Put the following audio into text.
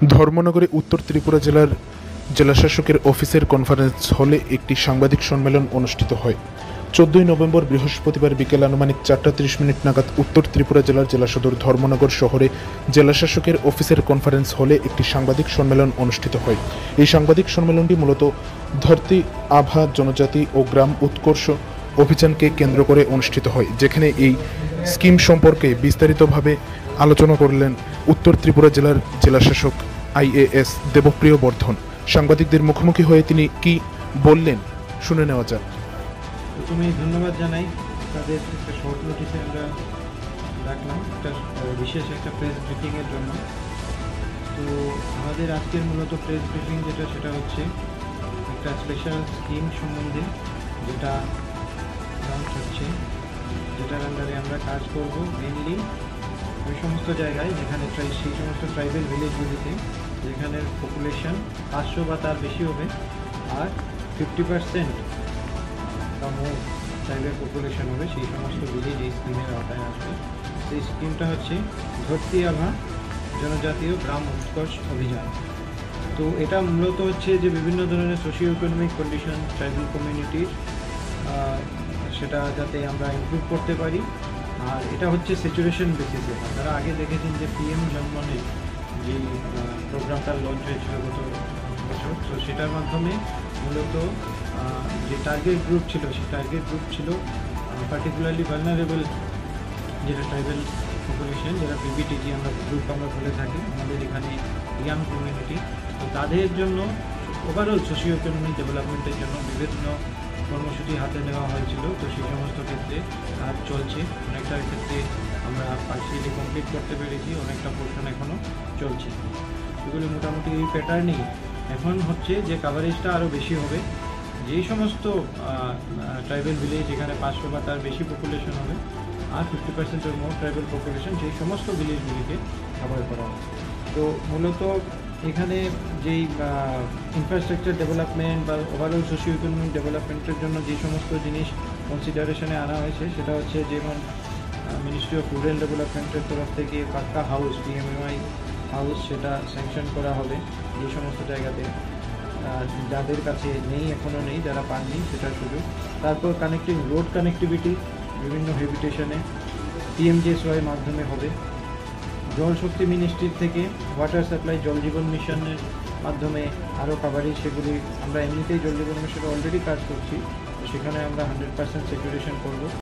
ধর্মনগরে উত্তর ত্রিপুরা জেলার জেলাশাসকের অফিসের কনফারেন্স হলে একটি সাংবাদিক সম্মেলন অনুষ্ঠিত হয়। 14 নভেম্বর বৃহস্পতিবার বিকেল আনুমানিক 4:30 নাগাদ উত্তর ত্রিপুরা জেলার জেলা সদর ধর্মনগর শহরে জেলাশাসকের অফিসের কনফারেন্স হলে একটি সাংবাদিক সম্মেলন অনুষ্ঠিত হয়। এই সাংবাদিক সম্মেলনটি মূলত ধরতি আভা জনজাতি ও গ্রাম উৎকর্ষ অভিযানকে কেন্দ্র করে অনুষ্ঠিত হয়, যেখানে এই স্কিম সম্পর্কে বিস্তারিতভাবে আলোচনা করলেন উত্তর ত্রিপুরা জেলার জেলাশাসক IAS দেবপ্রিয় বর্ধন। সাংবাদিকদের মুখোমুখি হয়ে তিনি কি বললেন শুনে নেওয়া যাক। প্রথমে ধন্যবাদ জানাই তাদের একটা শর্ট নোটিসে আমরা ডাকলাম একটা বিশেষ একটা প্রেস ব্রিফিংয়ের জন্য। তো আমাদের আজকের মূলত প্রেস ব্রিফিং সেটা হচ্ছে একটা স্পেশাল স্কিম সম্বন্ধে, যেটা লঞ্চ হচ্ছে, যেটার আন্ডারে আমরা কাজ করব মেইনলি ওই সমস্ত জায়গায় যেখানে সেই সমস্ত ট্রাইবেল ভিলেজগুলিতে যেখানের পপুলেশন 500 বা তার বেশি হবে, আর 50% বা মোর ট্রাইবেল পপুলেশন হবে, সেই সমস্ত ভিলেজ এই স্কিমের আওতায় আসবে। সেই স্কিমটা হচ্ছে ধরতি আভা জনজাতীয় গ্রাম উৎকর্ষ অভিযান। তো এটা মূলত হচ্ছে যে বিভিন্ন ধরনের সোশিও ইকোনমিক কন্ডিশন ট্রাইবাল কমিউনিটির সেটা যাতে আমরা ইমপ্রুভ করতে পারি। আর এটা হচ্ছে স্যাচুরেশন বেসিসে। আপনারা আগে দেখেছেন যে PM জন্মনে যে প্রোগ্রামটা লঞ্চ হয়েছিল গত বছর, তো সেটার মাধ্যমে মূলত যে টার্গেট গ্রুপ ছিল সেই টার্গেট গ্রুপ ছিল পার্টিকুলারলি ভালনারেবল, যেটা ট্রাইবাল পপুলেশন, যারা PBTG আমরা গ্রুপ আমরা বলে থাকি আমাদের এখানে ইয়াং কমিউনিটি। তো তাদের জন্য ওভারঅল সোশিও ইকোনমিক ডেভেলপমেন্টের জন্য বিভিন্ন কর্মসূচি হাতে নেওয়া হয়েছিল। তো সেই সমস্ত ক্ষেত্রে কাজ চলছে, অনেকটার ক্ষেত্রে আমরা পার্সিয়ালি কমপ্লিট করতে পেরেছি, অনেকটা পোর্শন এখনও চলছে। এগুলি মোটামুটি এই প্যাটার্নেই এখন হচ্ছে যে কাভারেজটা আরও বেশি হবে। যেই সমস্ত ট্রাইবেল ভিলেজ যেখানে 500 বা তার বেশি পপুলেশন হবে আর 50% এর মোর ট্রাইবেল পপুলেশন, সেই সমস্ত ভিলেজগুলিকে কভার করা হবে। তো মূলত এখানে যেই ইনফ্রাস্ট্রাকচার ডেভেলপমেন্ট বা ওভারঅল সোশিও ইকোনমিক ডেভেলপমেন্টের জন্য যে সমস্ত জিনিস কনসিডারেশনে আনা হয়েছে, সেটা হচ্ছে যেমন মিনিস্ট্রি অফ রুরাল ডেভেলপমেন্টের তরফ থেকে পাক্কা হাউস, PMAY হাউস, সেটা স্যাংশন করা হবে এই সমস্ত জায়গাতে যাদের কাছে নেই, এখনও নেই, যারা পাননি সেটার সুযোগ। তারপর কানেক্টিং রোড কানেক্টিভিটি বিভিন্ন হেবিটেশনে PMJSY মাধ্যমে হবে। জল শক্তি মিনিস্ট্রির থেকে ওয়াটার সাপ্লাই জল জীবন মিশনের মাধ্যমে আরও কাভারেজ, সেগুলি আমরা এমনিতেই জল জীবন মিশনে অলরেডি কাজ করছি, সেখানে আমরা 100% স্যাচুরেশন করব।